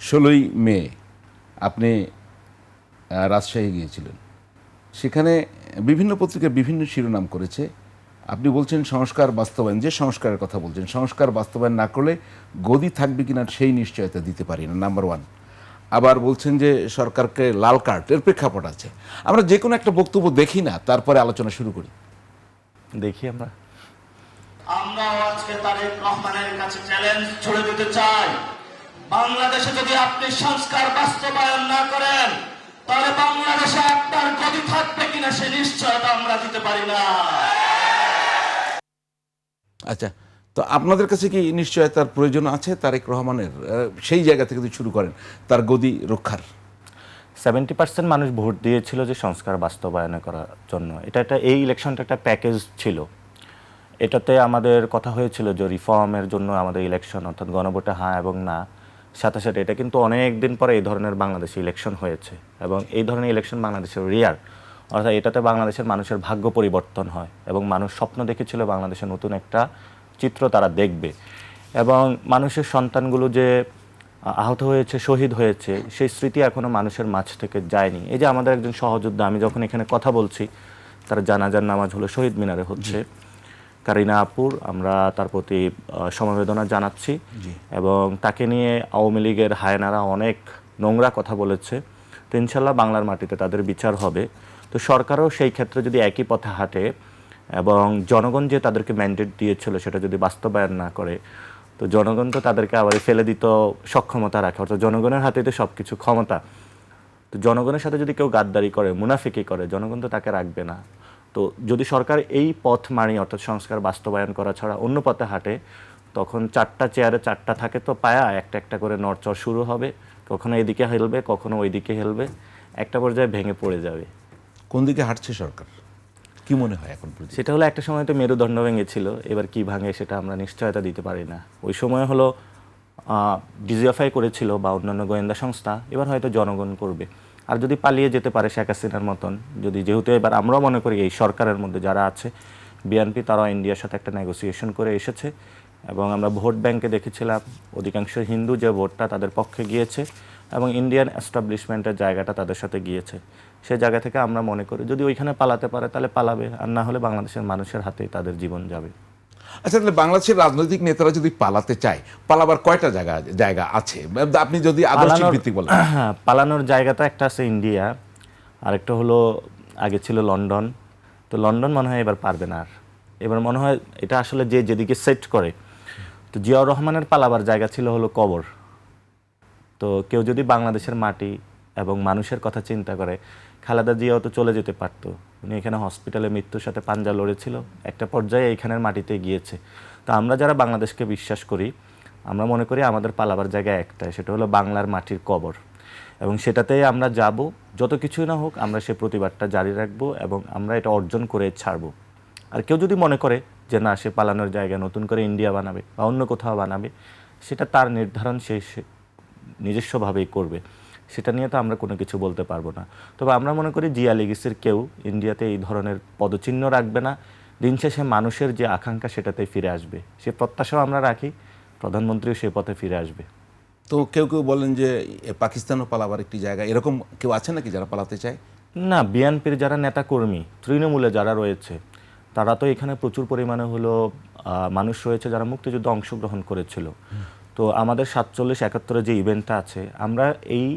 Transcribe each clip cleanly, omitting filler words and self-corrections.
16ই মে আপনি রাজশাহী গিয়েছিলেন। সেখানে বিভিন্ন পত্রিকা বিভিন্ন শিরোনাম করেছে। আপনি বলছেন সংস্কার বাস্তবায়ন, যে সংস্কারের কথা বলছেন, সংস্কার বাস্তবায়ন না করলে গদি থাকবে কিনা সেই নিশ্চয়তা দিতে পারি না, নাম্বার ওয়ান। আবার বলছেন যে সরকারকে লাল কার্ড এর প্রেক্ষাপট আছে। আমরা যে কোনো একটা বক্তব্য দেখি না, তারপরে আলোচনা শুরু করি। দেখি আমরা আমরাও আজকে তারেক রহমানের কাছে চ্যালেঞ্জ ছুড়ে দিতে চাই, বাংলাদেশে যদি আপনি সংস্কার বাস্তবায়ন না করেন তাহলে বাংলাদেশে আপনার গদি থাকবে কিনা সে নিশ্চয়তা আমরা দিতে পারি না। আচ্ছা, তো আপনাদের কাছে কি নিশ্চয়তার প্রয়োজন আছে তারেক রহমানের? সেই জায়গা থেকে যদি শুরু করেন তার গদি রক্ষার। 70% মানুষ ভোট দিয়েছিল যে সংস্কার বাস্তবায়ন করার জন্য। এই ইলেকশনটা একটা প্যাকেজ ছিল। এটাতে আমাদের কথা হয়েছিল যে রিফর্মের জন্য আমাদের ইলেকশন, অর্থাৎ গণভোটে হ্যাঁ এবং না, সাথে সাথে এটা কিন্তু অনেক দিন পরে এই ধরনের বাংলাদেশে ইলেকশন হয়েছে এবং এই ধরনের ইলেকশন বাংলাদেশের রিয়ার। অর্থাৎ এটাতে বাংলাদেশের মানুষের ভাগ্য পরিবর্তন হয় এবং মানুষ স্বপ্ন দেখেছিল বাংলাদেশের নতুন একটা চিত্র তারা দেখবে এবং মানুষের সন্তানগুলো যে আহত হয়েছে, শহীদ হয়েছে, সেই স্মৃতি এখনও মানুষের মাঝ থেকে যায়নি। এই যে আমাদের একজন সহযোদ্ধা, আমি যখন এখানে কথা বলছি তার জানাজার নামাজ হলো শহীদ মিনারে হচ্ছে, কারিনা আপুর, আমরা তার প্রতি সমবেদনা জানাচ্ছি এবং তাকে নিয়ে আওয়ামী লীগের হায়নারা অনেক নোংরা কথা বলেছে। তো ইনশাল্লাহ বাংলার মাটিতে তাদের বিচার হবে। তো সরকারও সেই ক্ষেত্রে যদি একই পথে হাঁটে এবং জনগণ যে তাদেরকে ম্যান্ডেট দিয়েছিল সেটা যদি বাস্তবায়ন না করে, তো জনগণ তো তাদেরকে আবার ফেলে দিত সক্ষমতা রাখে, অর্থাৎ জনগণের হাতে তো সব কিছু ক্ষমতা। তো জনগণের সাথে যদি কেউ গাদ্দারি করে, মুনাফিকি করে, জনগণ তো তাকে রাখবে না। তো যদি সরকার এই পথ মানি, অর্থাৎ সংস্কার বাস্তবায়ন করা ছাড়া অন্য পথে হাঁটে, তখন 4টা চেয়ারে 4টা থাকে তো পায়া, একটা একটা করে নড়চড় শুরু হবে, কখনো এদিকে হেলবে কখনো ওইদিকে হেলবে, একটা পর্যায়ে ভেঙে পড়ে যাবে। কোন দিকে হাঁটছে সরকার, কি মনে হয় এখন পর্যন্ত? সেটা হলো একটা সময় তো মেরুদণ্ড ভেঙেছিল, এবার কি ভাঙে সেটা আমরা নিশ্চয়তা দিতে পারি না। ওই সময় হলো ডিজিএফআই করেছিল বা অন্যান্য গোয়েন্দা সংস্থা, এবার হয়তো জনগণ করবে। আর যদি পালিয়ে যেতে পারে শেখ হাসিনার মতন, যেহেতু এবার আমরাও মনে করি এই সরকারের মধ্যে যারা আছে বিএনপি, তারাও ইন্ডিয়ার সাথে একটা নেগোসিয়েশন করে এসেছে এবং আমরা ভোট ব্যাংকে দেখেছিলাম অধিকাংশ হিন্দু যে ভোটটা তাদের পক্ষে গিয়েছে এবং ইন্ডিয়ান এস্টাবলিশমেন্টের জায়গাটা তাদের সাথে গিয়েছে। সে জায়গা থেকে আমরা মনে করি যদি ওইখানে পালাতে পারে তাহলে পালাবে, আর না হলে বাংলাদেশের মানুষের হাতেই তাদের জীবন যাবে। আচ্ছা, তাহলে বাংলাদেশের রাজনৈতিক নেতারা যদি পালাতে চায়, পালাবার কয়টা জায়গা আছে? আপনি যদি আদর্শিক ভিত্তিক বলেন। হ্যাঁ, পালানোর জায়গাটা একটা আছে ইন্ডিয়া, আরেকটা হলো আগে ছিল লন্ডন। তো লন্ডন মনে হয় এবার পারবে না আর, এবার মনে হয় এটা আসলে যেদিকে সেট করে। তো জিয়াউর রহমানের পালাবার জায়গা ছিল হলো কবর। তো কেউ যদি বাংলাদেশের মাটি এবং মানুষের কথা চিন্তা করে, খালেদা জিয়াও তো চলে যেতে পারতো, উনি এখানে হসপিটালে মৃত্যুর সাথে পাঞ্জা লড়েছিল, একটা পর্যায়ে এইখানের মাটিতে গিয়েছে। তো আমরা যারা বাংলাদেশকে বিশ্বাস করি, আমরা মনে করি আমাদের পালাবার জায়গা একটাই, সেটা হলো বাংলার মাটির কবর, এবং সেটাতেই আমরা যাব। যত কিছুই না হোক আমরা সে প্রতিবাদটা জারি রাখবো এবং আমরা এটা অর্জন করে ছাড়বো। আর কেউ যদি মনে করে যে না, সে পালানোর জায়গা নতুন করে ইন্ডিয়া বানাবে বা অন্য কোথাও বানাবে, সেটা তার নির্ধারণ, সে নিজস্বভাবেই করবে, সেটা নিয়ে তো আমরা কোনো কিছু বলতে পারবো না। তবে আমরা মনে করি জিয়া লিগেসির কেউ ইন্ডিয়াতে এই ধরনের পদচিহ্ন রাখবে না। দিন শেষে মানুষের যে আকাঙ্ক্ষা সেটাতেই ফিরে আসবে, সে প্রত্যাশাও আমরা রাখি, প্রধানমন্ত্রীও সে পথে ফিরে আসবে। তো কেউ কেউ বলেন যে পাকিস্তানও পালাবার একটি জায়গা, এরকম কেউ আছে নাকি যারা পালাতে চায়? না, বিএনপির যারা নেতাকর্মী, তৃণমূলে যারা রয়েছে, তারা তো এখানে প্রচুর পরিমাণে হলো মানুষ রয়েছে যারা মুক্তিযুদ্ধে অংশগ্রহণ করেছিল। তো আমাদের 47-71 যে ইভেন্টটা আছে, আমরা এই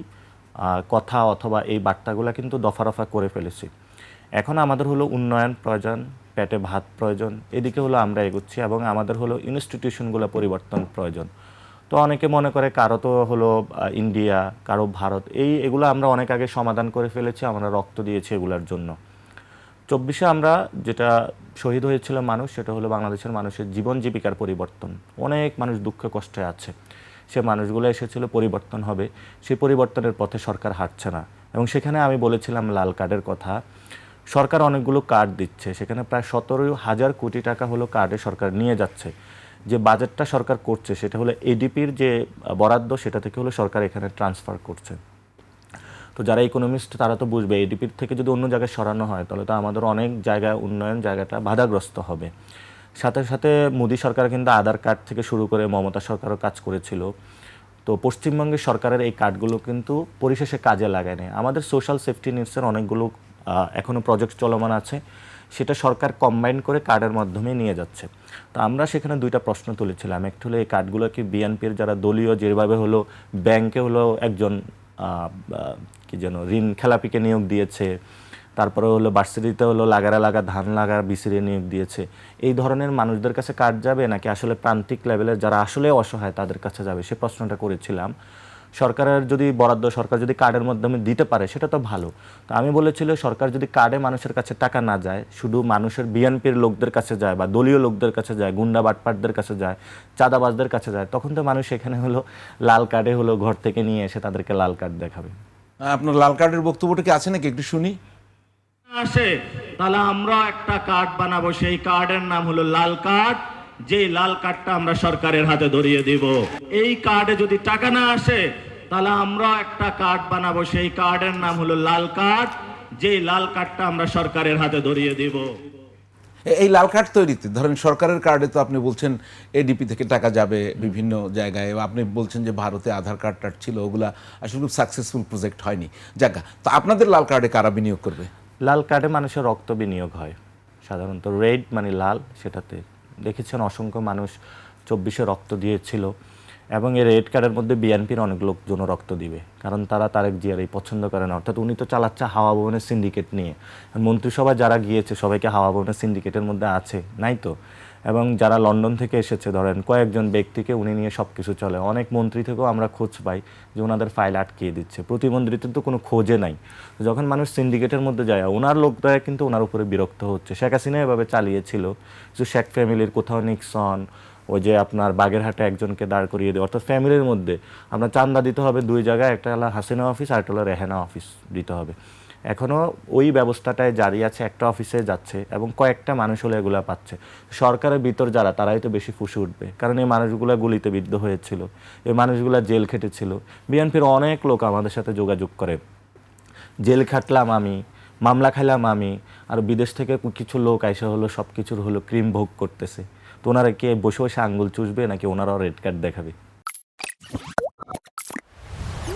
কথা অথবা এই বার্তাগুলো কিন্তু দফা রফা করে ফেলেছি। এখন আমাদের হলো উন্নয়ন প্রয়োজন, পেটে ভাত প্রয়োজন, এদিকে হলো আমরা এগোচ্ছি এবং আমাদের হলো ইনস্টিটিউশনগুলো পরিবর্তন প্রয়োজন। তো অনেকে মনে করে কারো তো হলো ইন্ডিয়া, কারো ভারত, এগুলো আমরা অনেক আগে সমাধান করে ফেলেছি, আমরা রক্ত দিয়েছি এগুলোর জন্য। 24-এ আমরা যেটা শহীদ হয়েছিল মানুষ, সেটা হলো বাংলাদেশের মানুষের জীবন জীবিকার পরিবর্তন। অনেক মানুষ দুঃখ কষ্টে আছে, সে মানুষগুলো এসেছিল পরিবর্তন হবে, সেই পরিবর্তনের পথে সরকার হাঁটছে না। এবং সেখানে আমি বলেছিলাম লাল কার্ডের কথা, সরকার অনেকগুলো কার্ড দিচ্ছে, সেখানে প্রায় 17,000 কোটি টাকা হলো কার্ডে সরকার নিয়ে যাচ্ছে। যে বাজেটটা সরকার করছে সেটা হলো এডিপির যে বরাদ্দ, সেটা থেকে হলো সরকার এখানে ট্রান্সফার করছে। তো যারা ইকোনমিস্ট তারা তো বুঝবে, এডিপির থেকে যদি অন্য জায়গায় সরানো হয় তাহলে তো আমাদের অনেক জায়গায় উন্নয়ন জায়গাটা বাধাগ্রস্ত হবে। সাথে সাথে মোদী সরকার কিন্তু আধার কার্ড থেকে শুরু করে মমতা সরকারও কাজ করেছিল। তো পশ্চিমবঙ্গের সরকারের এই কার্ডগুলো কিন্তু পরিশেষে কাজে লাগায় না। আমাদের সোশ্যাল সেফটি নেটসের অনেকগুলো এখনও প্রজেক্ট চলমান আছে, সেটা সরকার কম্বাইন করে কার্ডের মাধ্যমে নিয়ে যাচ্ছে। তো আমরা সেখানে দুইটা প্রশ্ন তুলেছিলাম। একটা হলো এই কার্ডগুলো কি বিএনপির যারা দলীয় যেভাবে হলো ব্যাংকে হলো একজন কি যেন ঋণ খেলাপিকে নিয়োগ দিয়েছে, তারপরে হলো ভার্সিটিতে হলো লাগা ধান লাগা বিসিরে নিয়োগ দিয়েছে, এই ধরনের মানুষদের কাছে কার্ড যাবে নাকি আসলে প্রান্তিক লেভেলের যারা আসলে অসহায় তাদের কাছে যাবে, সে প্রশ্নটা করেছিলাম। সরকারের যদি বরাদ্দ সরকার যদি কার্ডের মাধ্যমে দিতে পারে সেটা তো ভালো। তো আমি বলেছিল সরকার যদি কার্ডে মানুষের কাছে টাকা না যায়, শুধু মানুষের বিএনপির লোকদের কাছে যায় বা দলীয় লোকদের কাছে যায়, গুন্ডা বাটপাটদের কাছে যায়, চাঁদাবাজদের কাছে যায়, তখন তো মানুষ এখানে হলো লাল কার্ডে হলো ঘর থেকে নিয়ে এসে তাদেরকে লাল কার্ড দেখাবে। আপনার লাল কার্ডের বক্তব্যটা কি আছে নাকি একটু শুনি? আসে তাহলে আমরা একটা কার্ড বানাবো, সেই কার্ডের নাম হলো লাল কার্ড, যে লাল কার্ডটা আমরা সরকারের হাতে ধরিয়ে দিব। এই কার্ডে যদি টাকা না আসে তাহলে আমরা একটা কার্ড বানাবো, সেই কার্ডের নাম হলো লাল কার্ড, যে লাল কার্ডটা আমরা সরকারের হাতে ধরিয়ে দিব। এই লাল কার্ড তৈরিতে ধরেন সরকারের কার্ডে তো আপনি বলছেন এডিপি থেকে টাকা যাবে বিভিন্ন জায়গায়, আপনি বলছেন যে ভারতে আধার কার্ড টার্ড ছিল, ওগুলা আসলে খুব সাকসেসফুল প্রজেক্ট হয়নি। জায়গা তো আপনাদের লাল কার্ডে কারা বিনিয়োগ করবে? লাল কার্ডে মানুষের রক্ত বিনিয়োগ হয় সাধারণত, রেড মানে লাল, সেটাতে দেখেছেন অসংখ্য মানুষ 24-এ রক্ত দিয়েছিল। এবং এই রেড কার্ডের মধ্যে বিএনপির অনেক লোকজন রক্ত দিবে, কারণ তারা তারেক জিয়ার এই পছন্দ করে না। অর্থাৎ উনি তো চালাচ্ছে হাওয়া ভবনের সিন্ডিকেট নিয়ে। মন্ত্রিসভায় যারা গিয়েছে সবাইকে হাওয়া ভবনের সিন্ডিকেটের মধ্যে আছে নাই তো। এবং যারা লন্ডন থেকে এসেছে ধরেন কয়েকজন ব্যক্তিকে উনি নিয়ে সব কিছু চলে। অনেক মন্ত্রী থেকেও আমরা খোঁজ পাই যে ওনাদের ফাইল আটকিয়ে দিচ্ছে, প্রতিমন্ত্রীদের তো কোনো খোঁজে নাই। যখন মানুষ সিন্ডিকেটের মধ্যে যায় ওনার লোকরা কিন্তু ওনার উপরে বিরক্ত হচ্ছে। শেখ হাসিনা এভাবে চালিয়েছিল যে শেখ ফ্যামিলির কোথাও নিক্সন, ওই যে আপনার বাগেরহাটে একজনকে দাঁড় করিয়ে দেয়। অর্থাৎ ফ্যামিলির মধ্যে আপনার চান্দা দিতে হবে দুই জায়গায়, একটা হলো হাসিনা অফিস আর একটা হলো রেহানা অফিস দিতে হবে। এখনও ওই ব্যবস্থাটায় জারি আছে, একটা অফিসে যাচ্ছে এবং কয়েকটা মানুষ হলে এগুলো পাচ্ছে। সরকারের ভিতর যারা তারাই তো বেশি ফুসে উঠবে, কারণ এই মানুষগুলো গুলিতে বিদ্ধ হয়েছিল, এই মানুষগুলো জেল খেটেছিল। বিএনপির অনেক লোক আমাদের সাথে যোগাযোগ করে, জেল খাটলাম আমি, মামলা খাইলাম আমি, আর বিদেশ থেকে কিছু লোক আইসা হলো সব কিছুর হলো ক্রিম ভোগ করতেছে। তো ওনারা কে বসে বসে আঙ্গুল চুষবে নাকি ওনারাও রেড কার্ড দেখাবে?